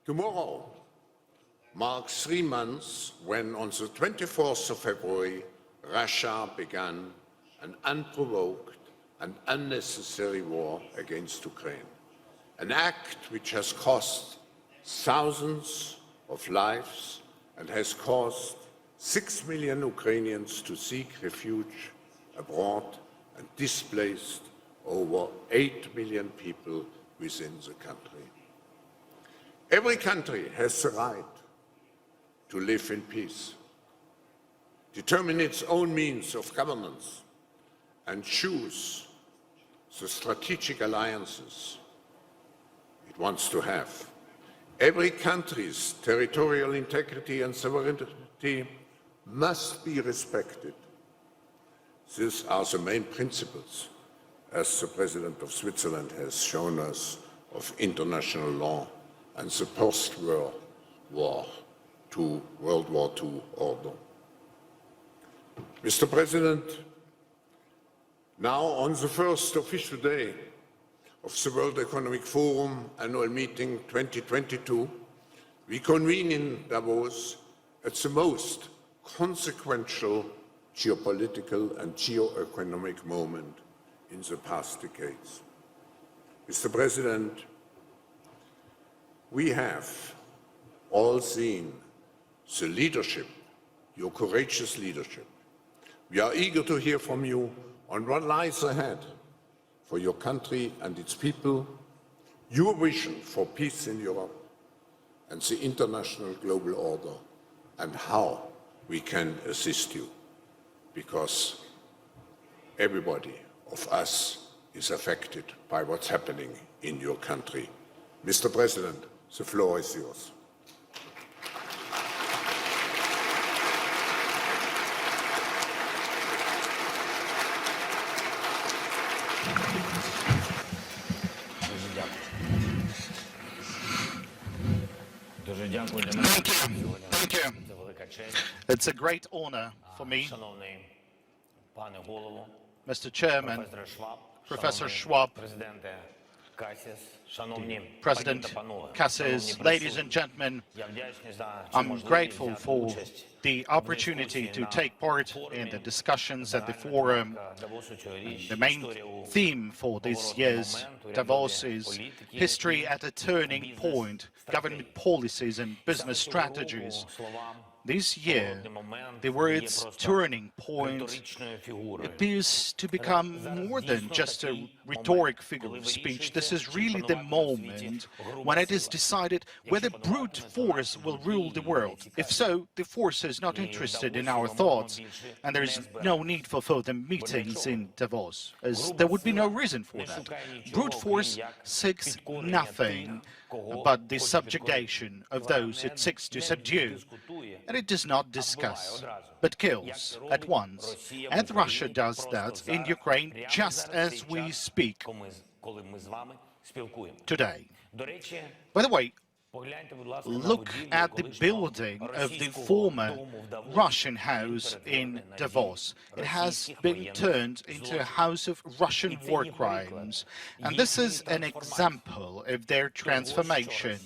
Tomorrow marks 3 months when, on the 24th of February, Russia began an unprovoked and unnecessary war against Ukraine, an act which has cost thousands of lives and has caused 6 million Ukrainians to seek refuge abroad and displaced over 8 million people within the country. Every country has the right to live in peace, determine its own means of governance, and choose the strategic alliances it wants to have. Every country's territorial integrity and sovereignty must be respected. These are the main principles, as the President of Switzerland has shown us, of international law and the post-World War II order. Mr. President, now on the first official day of the World Economic Forum annual meeting 2022, we convene in Davos at the most consequential geopolitical and geo-economic moment in the past decades. Mr. President, we have all seen the leadership, your courageous leadership. We are eager to hear from you on what lies ahead for your country and its people, your vision for peace in Europe and the international global order, and how we can assist you, because everybody of us is affected by what's happening in your country. Mr. President, the floor is yours. Thank you. It's a great honor for me, Mr. Chairman, Professor Schwab, President Cassis, ladies and gentlemen, I'm grateful for the opportunity to take part in the discussions at the forum. The main theme for this year's Davos is history at a turning point, government policies and business strategies. This year, the words turning point appears to become more than just a rhetoric figure of speech. This is really the moment when it is decided whether brute force will rule the world. If so, the force is not interested in our thoughts, and there is no need for further meetings in Davos, as there would be no reason for that. Brute force seeks nothing but the subjugation of those it seeks to subdue, and it does not discuss, but kills at once. And Russia does that in Ukraine just as we speak today. By the way, look at the building of the former Russian house in Davos. It has been turned into a house of Russian war crimes. And this is an example of their transformation,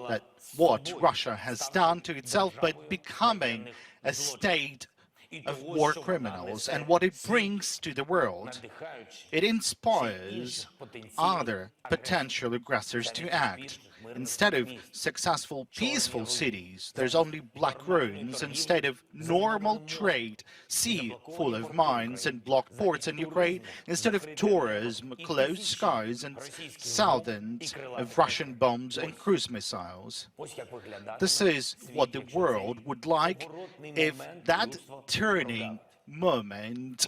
that what Russia has done to itself by becoming a state of war criminals, and what it brings to the world. It inspires other potential aggressors to act. Instead of successful, peaceful cities, there's only black ruins. Instead of normal trade, sea full of mines and blocked ports in Ukraine. Instead of tourism, closed skies and thousands of Russian bombs and cruise missiles. This is what the world would like if that turning moment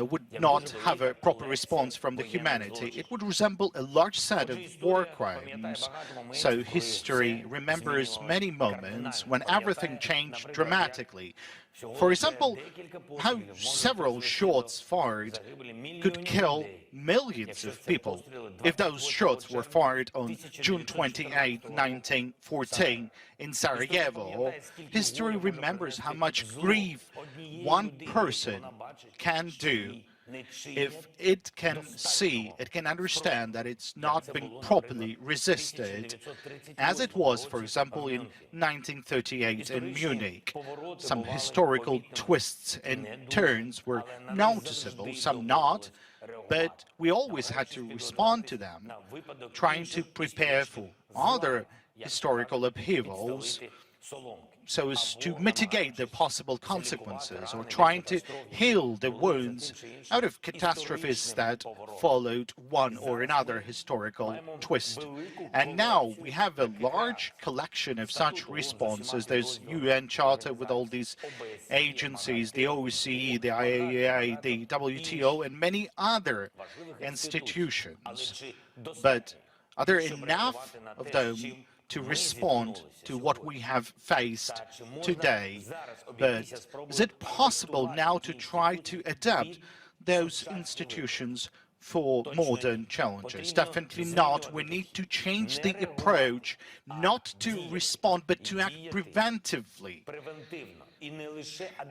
would not have a proper response from the humanity. It would resemble a large set of war crimes. So history remembers many moments when everything changed dramatically. For example, how several shots fired could kill millions of people. If those shots were fired on June 28, 1914 in Sarajevo, history remembers how much grief one person can do if it can see, it can understand that it's not being properly resisted, as it was, for example, in 1938 in Munich. Some historical twists and turns were noticeable, some not, but we always had to respond to them, trying to prepare for other historical upheavals so as to mitigate the possible consequences, or trying to heal the wounds out of catastrophes that followed one or another historical twist. And now we have a large collection of such responses. There's UN Charter with all these agencies, the OSCE, the IAEA, the WTO, and many other institutions. But are there enough of them to respond to what we have faced today? But is it possible now to try to adapt those institutions for modern challenges? Definitely not. We need to change the approach, not to respond, but to act preventively.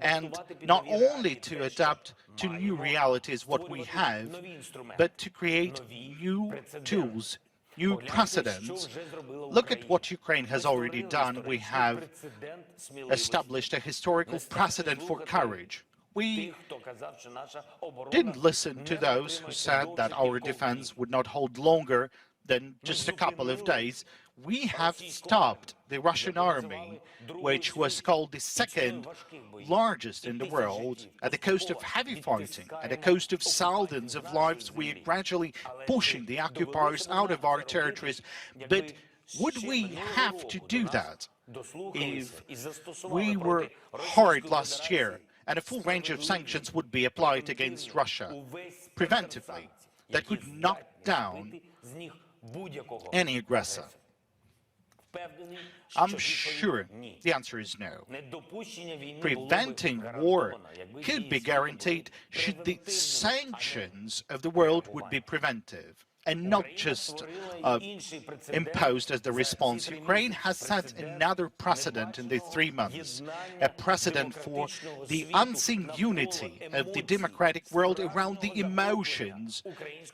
And not only to adapt to new realities, what we have, but to create new tools, new precedents. Look at what Ukraine has already done. We have established a historical precedent for courage. We didn't listen to those who said that our defense would not hold longer than just a couple of days. We have stopped the Russian army, which was called the second largest in the world, at the cost of heavy fighting, at the cost of thousands of lives. We are gradually pushing the occupiers out of our territories. But would we have to do that if we were hard last year and a full range of sanctions would be applied against Russia preventively that could knock down any aggressor? I'm sure the answer is no. Preventing war could be guaranteed should the sanctions of the world would be preventive and not just imposed as the response. Ukraine has set another precedent in the 3 months, a precedent for the unseen unity of the democratic world around the emotions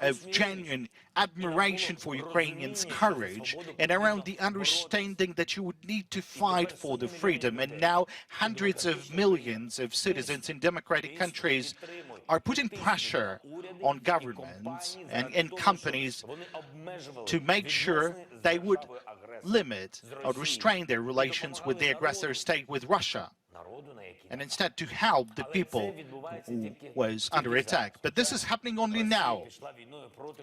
of genuine admiration for Ukrainians' courage and around the understanding that you would need to fight for the freedom. And now hundreds of millions of citizens in democratic countries are putting pressure on governments and companies to make sure they would limit or restrain their relations with the aggressor state, with Russia, and instead to help the people who was under attack. But this is happening only now.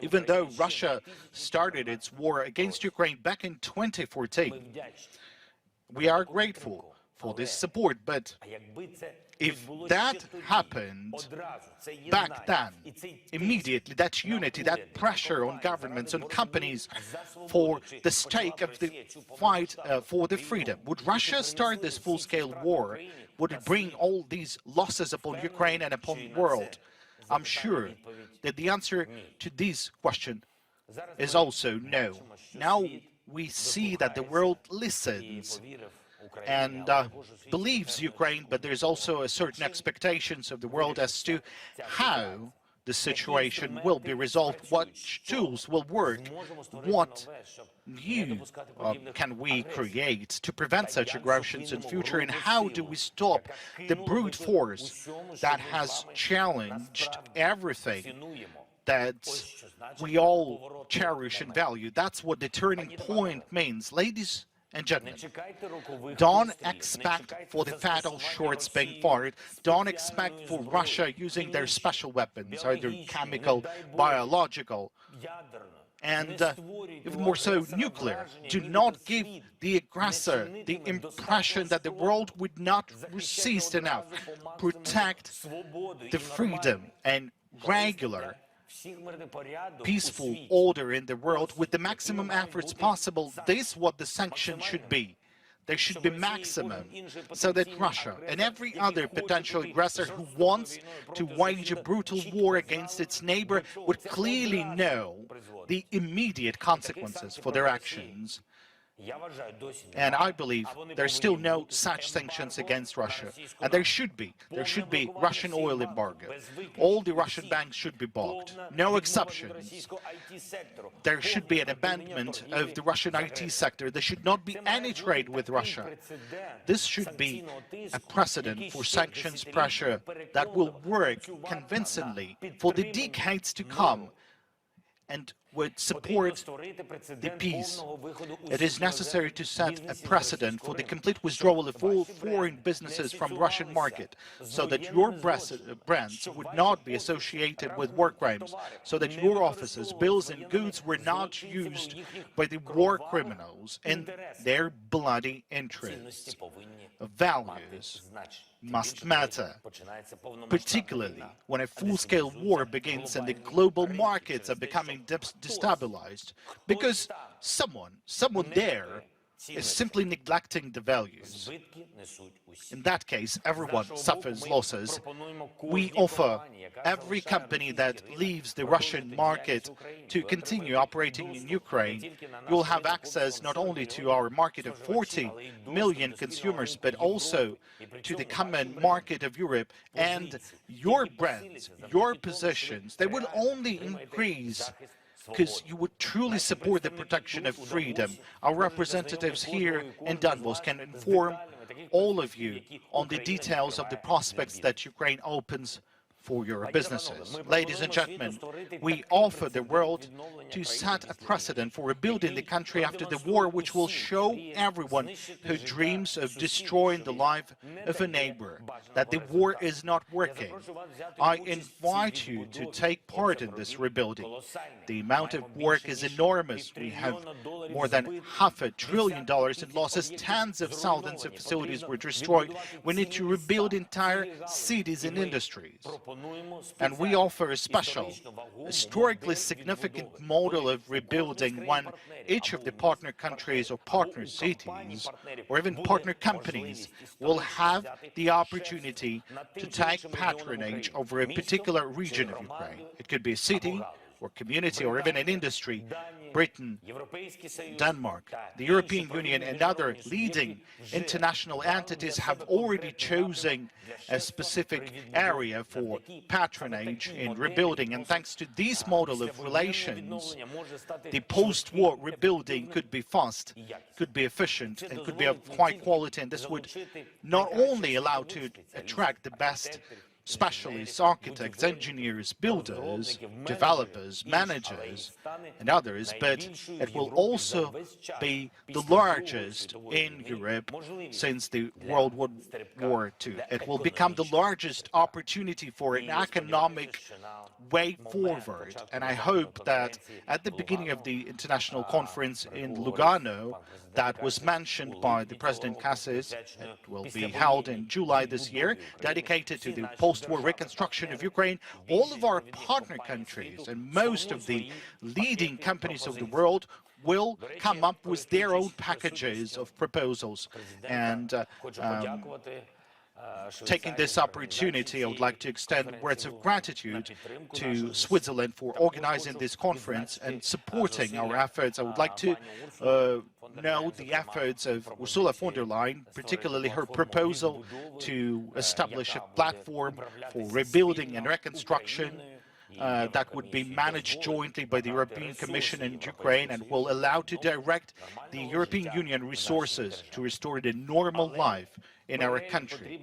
Even though Russia started its war against Ukraine back in 2014, we are grateful for this support. But if that happened back then, immediately, that unity, that pressure on governments and companies for the stake of the fight for the freedom, would Russia start this full-scale war? Would it bring all these losses upon Ukraine and upon the world? I'm sure that the answer to this question is also no. Now we see that the world listens and believes Ukraine, but there's also a certain expectations of the world as to how the situation will be resolved, what tools will work, what new can we create to prevent such aggressions in future, and how do we stop the brute force that has challenged everything that we all cherish and value. That's what the turning point means. Ladies and gentlemen, don't expect for the fatal shots being fired. Don't expect for Russia using their special weapons, either chemical, biological, and even more so nuclear. Do not give the aggressor the impression that the world would not resist enough. Protect the freedom and regular peaceful order in the world with the maximum efforts possible. This is what the sanctions should be. They should be maximum, so that Russia and every other potential aggressor who wants to wage a brutal war against its neighbor would clearly know the immediate consequences for their actions. And I believe there's still no such sanctions against Russia. And there should be. There should be Russian oil embargo. All the Russian banks should be blocked. No exceptions. There should be an abandonment of the Russian IT sector. There should not be any trade with Russia. This should be a precedent for sanctions pressure that will work convincingly for the decades to come and would support the peace. It is necessary to set a precedent for the complete withdrawal of all foreign businesses from the Russian market, so that your brands would not be associated with war crimes, so that your offices, bills and goods were not used by the war criminals in their bloody interests. Values must matter, particularly when a full-scale war begins and the global markets are becoming destabilized, because someone there is simply neglecting the values. In that case, everyone suffers losses. We offer every company that leaves the Russian market to continue operating in Ukraine. You'll have access not only to our market of 40 million consumers, but also to the common market of Europe. And your brands, your positions, they will only increase because you would truly support the protection of freedom. Our representatives here in Donbass can inform all of you on the details of the prospects that Ukraine opens for your businesses. Ladies and gentlemen, we offer the world to set a precedent for rebuilding the country after the war, which will show everyone who dreams of destroying the life of a neighbor that the war is not working. I invite you to take part in this rebuilding. The amount of work is enormous. We have more than $500 billion in losses. Tens of thousands of facilities were destroyed. We need to rebuild entire cities and industries. And we offer a special, historically significant model of rebuilding when each of the partner countries or partner cities or even partner companies will have the opportunity to take patronage over a particular region of Ukraine. It could be a city or community or even an industry. Britain, Denmark, the European Union and other leading international entities have already chosen a specific area for patronage in rebuilding. And thanks to this model of relations, the post-war rebuilding could be fast, could be efficient, and could be of high quality. And this would not only allow to attract the best specialists, architects, engineers, builders, developers, managers, and others, but it will also be the largest in Europe since the World War II. It will become the largest opportunity for an economic way forward, and I hope that at the beginning of the international conference in Lugano that was mentioned by the President Cassis, it will be held in July this year, dedicated to the post-war reconstruction of Ukraine, all of our partner countries and most of the leading companies of the world will come up with their own packages of proposals. And taking this opportunity, I would like to extend words of gratitude to Switzerland for organizing this conference and supporting our efforts. I would like to note the efforts of Ursula von der Leyen, particularly her proposal to establish a platform for rebuilding and reconstruction that would be managed jointly by the European Commission and Ukraine and will allow to direct the European Union resources to restore the normal life in our country.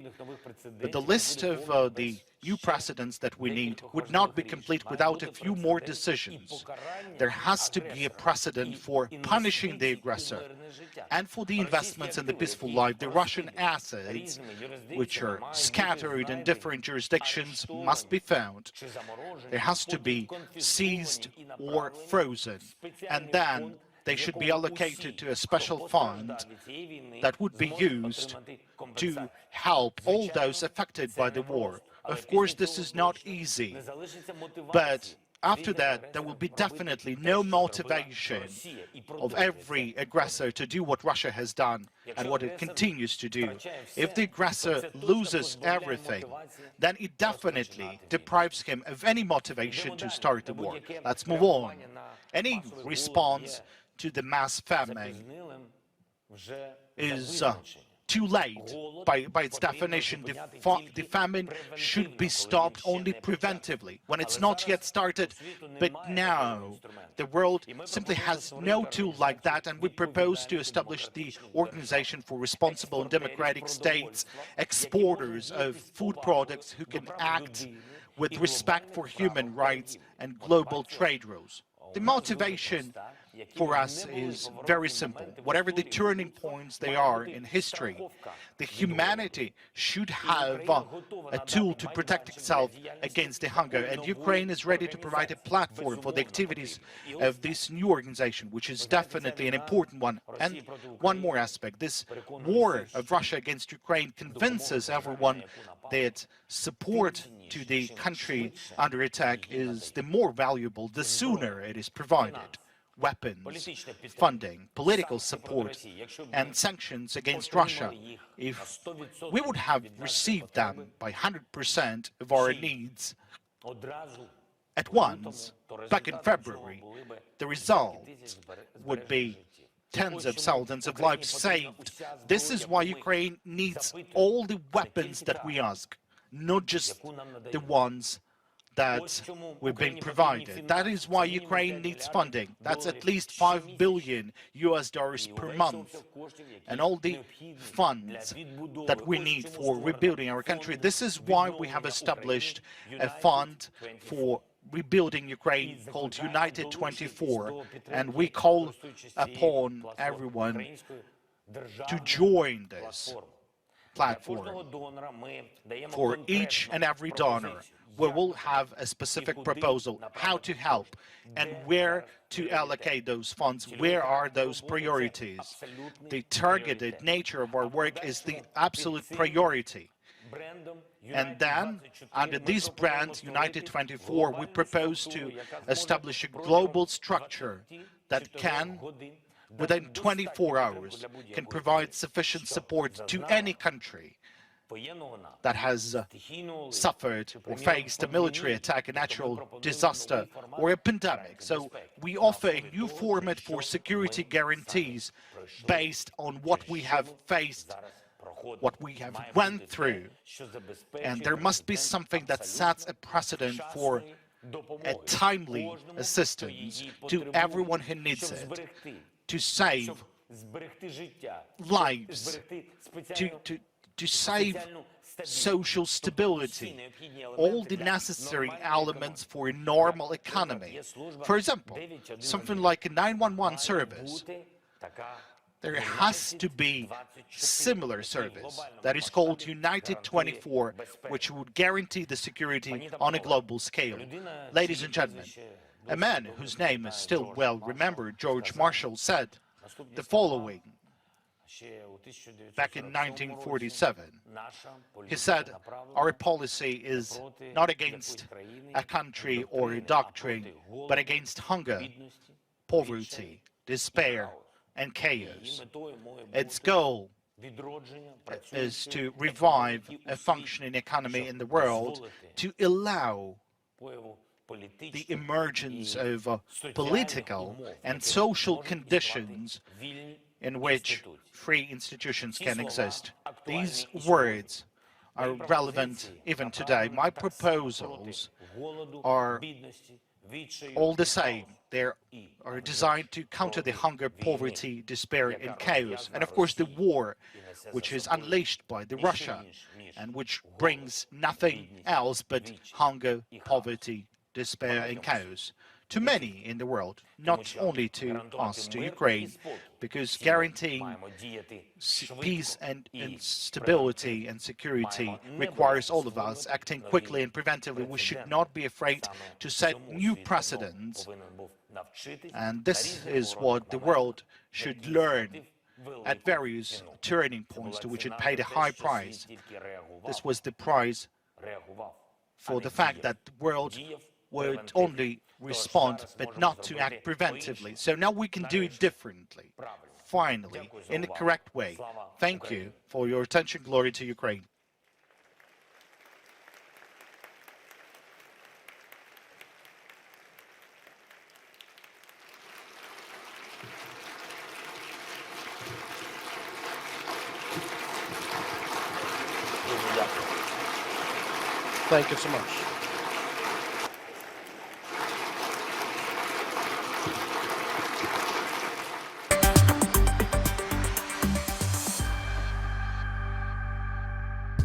But the list of the new precedents that we need would not be complete without a few more decisions. There has to be a precedent for punishing the aggressor and for the investments in the peaceful life. The Russian assets, which are scattered in different jurisdictions, must be found. There has to be seized or frozen, and then they should be allocated to a special fund that would be used to help all those affected by the war. Of course, this is not easy, but after that, there will be definitely no motivation of every aggressor to do what Russia has done and what it continues to do. If the aggressor loses everything, then it definitely deprives him of any motivation to start the war. Let's move on. Any response to the mass famine is too late. By its definition, the famine should be stopped only preventively, when it's not yet started. But now the world simply has no tool like that, and we propose to establish the Organization for Responsible and Democratic States, exporters of food products who can act with respect for human rights and global trade rules. The motivation for us is very simple. Whatever the turning points they are in history, the humanity should have a tool to protect itself against the hunger, and Ukraine is ready to provide a platform for the activities of this new organization, which is definitely an important one. And one more aspect, this war of Russia against Ukraine convinces everyone that support to the country under attack is the more valuable the sooner it is provided. Weapons, funding, political support, and sanctions against Russia. If we would have received them by 100% of our needs at once, back in February, the result would be tens of thousands of lives saved. This is why Ukraine needs all the weapons that we ask, not just the ones that we've been provided. That is why Ukraine needs funding. That's at least $5 billion per month. And all the funds that we need for rebuilding our country. This is why we have established a fund for rebuilding Ukraine called United 24. And we call upon everyone to join this platform. For each and every donor, we will have a specific proposal how to help and where to allocate those funds, where are those priorities. The targeted nature of our work is the absolute priority. And then, under this brand, United 24, we propose to establish a global structure that can, within 24 hours, can provide sufficient support to any country that has suffered or faced a military attack, a natural disaster, or a pandemic. So we offer a new format for security guarantees based on what we have faced, what we have went through. And there must be something that sets a precedent for a timely assistance to everyone who needs it, to save lives, to save social stability, all the necessary elements for a normal economy. For example, something like a 911 service. There has to be similar service that is called United 24, which would guarantee the security on a global scale. Ladies and gentlemen, a man whose name is still well remembered, George Marshall, said the following back in 1947. He said, our policy is not against a country or a doctrine, but against hunger, poverty, despair, and chaos. Its goal is to revive a functioning economy in the world, to allow the emergence of political and social conditions in which free institutions can exist. These words are relevant even today. My proposals are all the same. They are designed to counter the hunger, poverty, despair, and chaos. And of course the war, which is unleashed by the Russia, and which brings nothing else but hunger, poverty, despair, and chaos to many in the world, not only to us, to Ukraine, because guaranteeing peace and stability and security requires all of us acting quickly and preventively. We should not be afraid to set new precedents, and this is what the world should learn at various turning points to which it paid a high price. This was the price for the fact that the world would only respond, but not to act preventively. So now we can do it differently, finally, in the correct way. Thank you for your attention. Glory to Ukraine. Thank you so much.